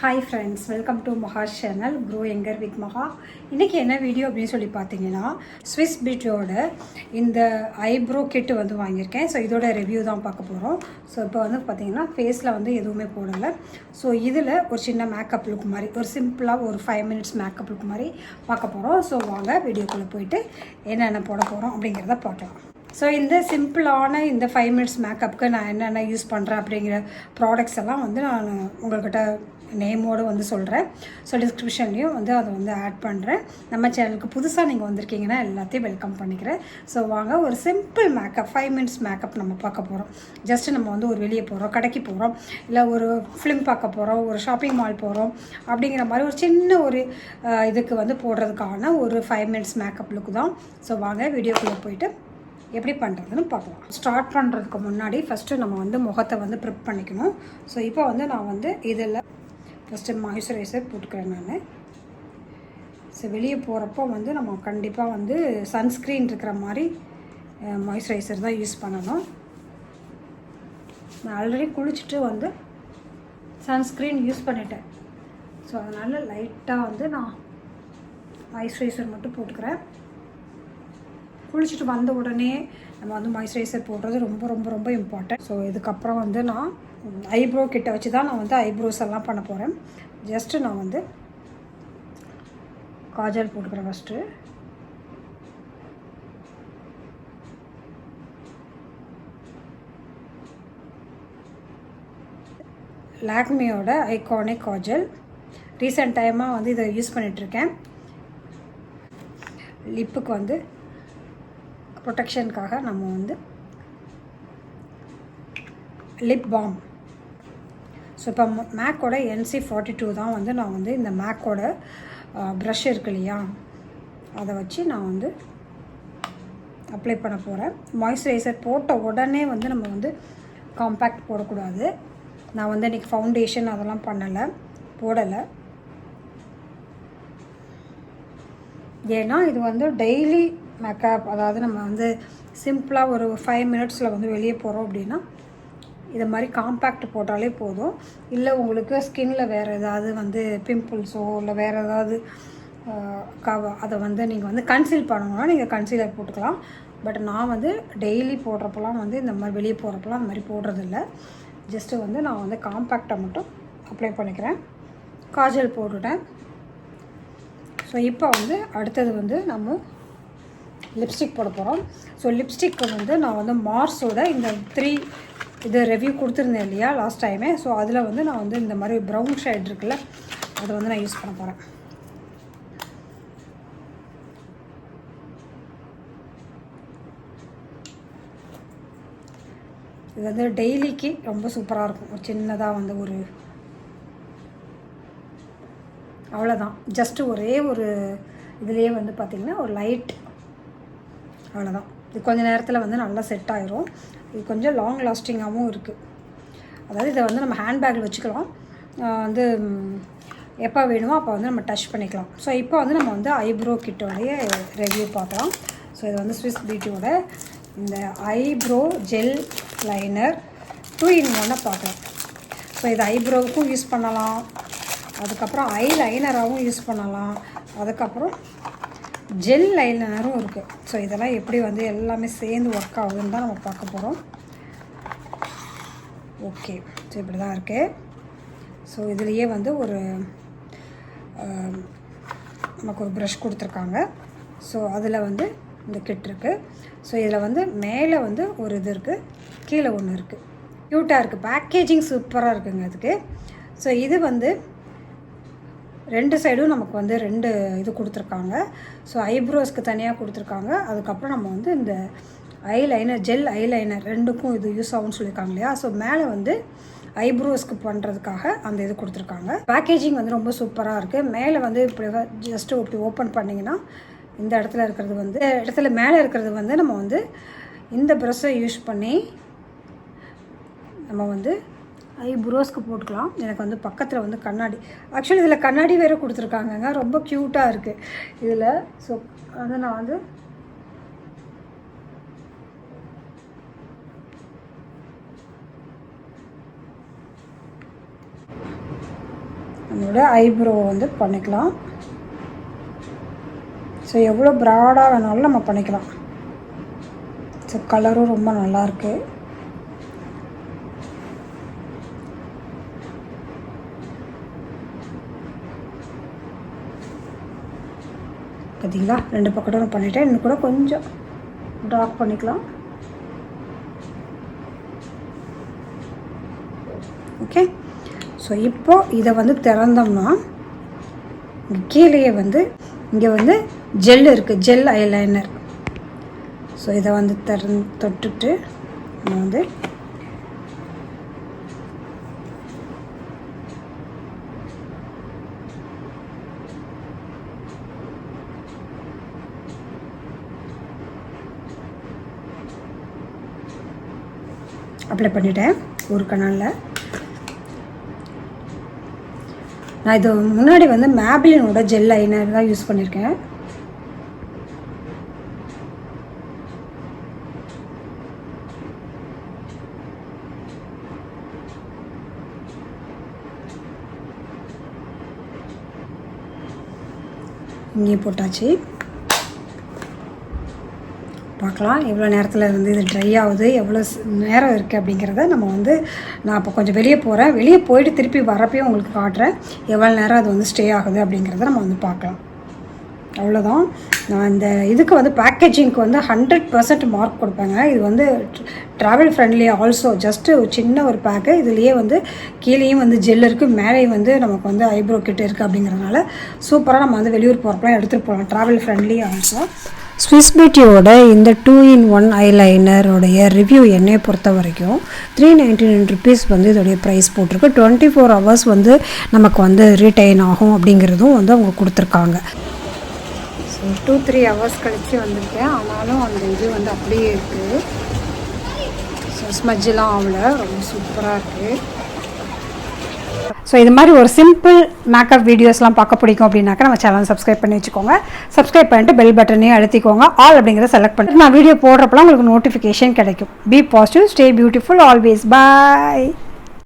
Hi friends, welcome to Maha channel grow younger with Maha. இன்றைக்கி என்ன video அப்படின்னு சொல்லி பார்த்தீங்கன்னா, ஸ்விஸ் பியூட்டியோட இந்த ஐப்ரோ கிட்டு வந்து வாங்கியிருக்கேன். ஸோ இதோட ரிவ்யூ தான் பார்க்க போகிறோம். ஸோ இப்போ வந்து பார்த்திங்கன்னா ஃபேஸில் வந்து எதுவுமே போடலை. ஸோ இதில் ஒரு சின்ன மேக்கப் லுக் மாதிரி, ஒரு சிம்பிளாக ஒரு 5 மினிட்ஸ் மேக்கப் லுக் மாதிரி பார்க்க போகிறோம். ஸோ வாங்க வீடியோக்குள்ளே போயிட்டு என்னென்ன போட போகிறோம் அப்படிங்கிறத பார்க்கலாம். ஸோ இந்த சிம்பிளான இந்த 5 மினிட்ஸ் மேக்கப்புக்கு நான் என்னென்ன யூஸ் பண்ணுறேன் அப்படிங்கிற ப்ராடக்ட்ஸ் எல்லாம் வந்து நான் உங்கள்கிட்ட நேமோடு வந்து சொல்கிறேன். ஸோ டிஸ்கிரிப்ஷன்லேயும் வந்து அதை வந்து ஆட் பண்ணுறேன். நம்ம சேனலுக்கு புதுசாக நீங்கள் வந்திருக்கீங்கன்னா எல்லாத்தையும் வெல்கம் பண்ணிக்கிறேன். ஸோ வாங்க ஒரு சிம்பிள் மேக்கப் 5 மினிட்ஸ் மேக்கப் நம்ம பார்க்க போகிறோம். ஜஸ்ட்டு நம்ம வந்து ஒரு வெளியே போகிறோம், கடைக்கு போகிறோம், இல்லை ஒரு ஃபிலிம் பார்க்க போகிறோம், ஒரு ஷாப்பிங் மால் போகிறோம் அப்படிங்கிற மாதிரி ஒரு சின்ன ஒரு இதுக்கு வந்து போடுறதுக்கான ஒரு 5 மினிட்ஸ் மேக்கப் லுக்கு தான். ஸோ வாங்க வீடியோக்குள்ளே போயிட்டு எப்படி பண்ணுறதுன்னு பார்க்கலாம். ஸ்டார்ட் பண்ணுறதுக்கு முன்னாடி ஃபஸ்ட்டு நம்ம வந்து முகத்தை வந்து ப்ரிப் பண்ணிக்கணும். ஸோ இப்போ வந்து நான் வந்து இதில் ஃபஸ்ட்டு மாய்ஸ்சரைசர் போட்டுக்கிறேன் நான். ஸோ வெளியே போகிறப்போ வந்து நம்ம கண்டிப்பாக வந்து சன்ஸ்க்ரீன் இருக்கிற மாதிரி மாய்ஸ்சரைசர் தான் யூஸ் பண்ணணும். நான் ஆல்ரெடி குளிச்சுட்டு வந்து சன்ஸ்க்ரீன் யூஸ் பண்ணிட்டேன். ஸோ அதனால் லைட்டாக வந்து நான் மாய்ஸ்சரைசர் மட்டும் போட்டுக்கிறேன். குளிச்சுட்டு வந்த உடனே நம்ம வந்து மாய்ஸ்சரைசர் போடுறது ரொம்ப ரொம்ப ரொம்ப இம்பார்ட்டன்ட். ஸோ இதுக்கப்புறம் வந்து நான் ஐப்ரோ கிட்ட வச்சு தான் நான் வந்து ஐப்ரோஸ் எல்லாம் பண்ண போகிறேன். ஜஸ்ட்டு நான் வந்து காஜல் போட்டுக்கிறேன் ஃபஸ்ட்டு. லாக்மியோட ஐகானிக் காஜல். ரீசெண்ட் டைமாக வந்து இதை யூஸ் பண்ணிகிட்ருக்கேன். லிப்புக்கு வந்து ப்ரொடெக்ஷனுக்காக நம்ம வந்து லிப் பாம். ஸோ இப்போ மேக்கோட NC42 தான் வந்து நான் வந்து இந்த மேக்கோட ப்ரஷ் இருக்கு இல்லையா, அதை வச்சு நான் வந்து அப்ளை பண்ண போகிறேன். மாய்ஸ்சரைசர் போட்ட உடனே வந்து நம்ம வந்து காம்பேக்ட் போடக்கூடாது. நான் வந்து இன்றைக்கி ஃபவுண்டேஷன் அதெல்லாம் போடலை. ஏன்னா இது வந்து டெய்லி மேக்கப், அதாவது நம்ம வந்து சிம்பிளாக ஒரு 5 மினிட்ஸில் வந்து வெளியே போகிறோம் அப்படின்னா இது மாதிரி காம்பேக்ட் போட்டாலே போதும். இல்லை உங்களுக்கு ஸ்கின்னில் வேறு ஏதாவது வந்து பிம்பிள்ஸோ இல்லை வேறு ஏதாவது அதை வந்து நீங்கள் வந்து கன்சீல் பண்ணணும்னா நீங்கள் கன்சீலர் போட்டுக்கலாம். பட் நான் வந்து டெய்லி போடுறப்பெல்லாம் வந்து இந்த மாதிரி வெளியே போகிறப்பெல்லாம் அந்த மாதிரி போடுறதில்ல. ஜஸ்ட்டு வந்து நான் வந்து காம்பேக்டை மட்டும் அப்ளை பண்ணிக்கிறேன். காஜல் போட்டுட்டேன். ஸோ இப்போ வந்து அடுத்தது வந்து நம்ம லிப்ஸ்டிக் போட போகிறோம். ஸோ லிப்ஸ்டிக்கு வந்து நான் வந்து மார்ஸோட இந்த 3 இது ரிவ்யூ கொடுத்துருந்தேன் இல்லையா லாஸ்ட் டைமே. ஸோ அதில் வந்து நான் வந்து இந்த மாதிரி ப்ரௌன் ஷேட் இருக்குல்ல, அதை வந்து நான் யூஸ் பண்ண போகிறேன். இது வந்து டெய்லிக்கு ரொம்ப சூப்பராக இருக்கும். ஒரு சின்னதாக வந்து ஒரு அவ்வளோதான். ஜஸ்ட்டு ஒரே ஒரு இதுலேயே வந்து பார்த்திங்கன்னா ஒரு லைட், அவ்வளோதான். இது கொஞ்சம் நேரத்தில் வந்து நல்லா செட் ஆயிரும். இது கொஞ்சம் லாங் லாஸ்டிங்காகவும் இருக்குது. அதாவது இதை வந்து நம்ம ஹேண்ட்பேக்கில் வச்சுக்கலாம். வந்து எப்போ வேணுமோ அப்போ வந்து நம்ம டச் பண்ணிக்கலாம். ஸோ இப்போ வந்து நம்ம வந்து ஐப்ரோ கிட்டோடைய ரிவ்யூ பார்க்கலாம். ஸோ இது வந்து ஸ்விஸ் பியூட்டியோட இந்த ஐப்ரோ ஜெல் லைனர் 2 in 1 பார்க்கலாம். ஸோ இது ஐப்ரோவுக்கும் யூஸ் பண்ணலாம், அதுக்கப்புறம் ஐ லைனராகவும் யூஸ் பண்ணலாம், அதுக்கப்புறம் ஜெல் லைனரும் இருக்குது. ஸோ இதெல்லாம் எப்படி வந்து எல்லாமே சேர்ந்து ஒர்க் ஆகுதுன்னு தான் நம்ம பார்க்க போகிறோம். ஓகே, ஸோ இப்படி தான் இருக்குது. ஸோ இதுலேயே வந்து ஒரு நமக்கு ஒரு ப்ரஷ் கொடுத்துருக்காங்க. ஸோ அதில் வந்து இந்த கிட் இருக்குது. ஸோ இதில் வந்து மேலே வந்து ஒரு இது இருக்குது, கீழே ஒன்று இருக்குது. க்யூட்டாக இருக்குது. பேக்கேஜிங் சூப்பராக இருக்குங்க அதுக்கு. ஸோ இது வந்து 2 சைடும் நமக்கு வந்து 2 இது கொடுத்துருக்காங்க. ஸோ ஐப்ரோஸ்க்கு தனியாக கொடுத்துருக்காங்க. அதுக்கப்புறம் நம்ம வந்து இந்த ஐலைனர், ஜெல் ஐலைனர் 2க்கும் இது யூஸ் ஆகும்னு சொல்லியிருக்காங்க இல்லையா. ஸோ மேலே வந்து ஐப்ரோஸ்க்கு பண்ணுறதுக்காக அந்த இது கொடுத்துருக்காங்க. பேக்கேஜிங் வந்து ரொம்ப சூப்பராக இருக்குது. மேலே வந்து இப்படி ஜஸ்ட்டு இப்படி ஓப்பன் பண்ணிங்கன்னா இந்த இடத்துல இருக்கிறது வந்து மேலே இருக்கிறது வந்து நம்ம வந்து இந்த ப்ரஷ்ஷை யூஸ் பண்ணி நம்ம வந்து ஐப்ரோஸ்க்கு போட்டுக்கலாம். எனக்கு வந்து பக்கத்தில் வந்து கண்ணாடி, ஆக்சுவலி இதில் கண்ணாடி வேறு கொடுத்துருக்காங்கங்க. ரொம்ப க்யூட்டாக இருக்குது இதில். ஸோ வந்து நான் வந்து நம்மளோட ஐப்ரோ வந்து பண்ணிக்கலாம். ஸோ எவ்வளோ ப்ராடாக வேணாலும் நம்ம பண்ணிக்கலாம். ஸோ கலரும் ரொம்ப நல்லாயிருக்கு. பார்த்தீங்களா, 2 பக்கட்டும் பண்ணிவிட்டேன். இன்னும் கூட கொஞ்சம் டார்க் பண்ணிக்கலாம். ஓகே. ஸோ இப்போது இதை வந்து திறந்தோம்னா கீழே வந்து இங்கே வந்து ஜெல் இருக்குது, ஜெல் ஐலைனர். ஸோ இதை வந்து தொட்டுட்டு நம்ம வந்து அப்ளை பண்ணிட்டேன் ஒரு கனாலில். நான் இது முன்னாடி வந்து மேப்லினோட ஜெல் ஐலைனர் தான் யூஸ் பண்ணியிருக்கேன். இங்கே போட்டாச்சு. பார்க்கலாம் எவ்வளோ நேரத்தில் இருந்து இது ட்ரை ஆகுது, எவ்வளோ நேரம் இருக்குது அப்படிங்கிறத நம்ம வந்து நான் இப்போ கொஞ்சம் வெளியே போகிறேன். வெளியே போயிட்டு திருப்பி வரப்பையும் உங்களுக்கு காட்டுறேன் எவ்வளோ நேரம் அது வந்து ஸ்டே ஆகுது அப்படிங்கிறத நம்ம வந்து பார்க்கலாம். அவ்வளோதான். நான் இந்த இதுக்கு வந்து பேக்கேஜிங்க்கு வந்து 100% மார்க் கொடுப்பேங்க. இது வந்து ட்ராவல் ஃப்ரெண்ட்லி ஆல்சோ. ஜஸ்ட்டு ஒரு சின்ன ஒரு பேக்கு. இதுலேயே வந்து கீழேயும் வந்து ஜெல் இருக்குது, மேலேயும் வந்து நமக்கு வந்து ஐப்ரோ கிட் இருக்குது. அப்படிங்கிறதுனால சூப்பராக நம்ம வந்து வெளியூர் போகிறப்பெல்லாம் எடுத்துகிட்டு போகலாம். Travel friendly also. ஸ்விஸ் பியூட்டியோட இந்த 2-in-1 ஐலைனருடைய ரிவ்யூ என்னை பொறுத்த வரைக்கும் 399 rupees வந்து இதோடைய ப்ரைஸ் போட்டிருக்கு. 24 hours வந்து நமக்கு வந்து ரீட்டைன் ஆகும் அப்படிங்கிறதும் வந்து அவங்க கொடுத்துருக்காங்க. ஸோ 2-3 hours கழித்து வந்திருக்கேன். ஆனாலும் அந்த இது வந்து அப்படியே இருக்குது. ஸோ ஸ்மஜ்ஜெலாம் ஆகலை, ரொம்ப சூப்பராக இருக்குது. ஸோ இது மாதிரி ஒரு சிம்பிள் மேக்கப் வீடியோஸ்லாம் பார்க்க பிடிக்கும் அப்படின்னாக்கா நம்ம சேனல் சப்ஸ்கிரைப் பண்ணி வச்சுக்கோங்க. சப்ஸ்கிரைப் பண்ணிட்டு பெல் பட்டனையும் அழுத்திக்கோங்க. ஆல் அப்படிங்கிறத செலக்ட் பண்ணிட்டு நான் வீடியோ போடுறப்பலாம் உங்களுக்கு நோட்டிஃபிகேஷன் கிடைக்கும். Be positive, stay beautiful, always. Bye.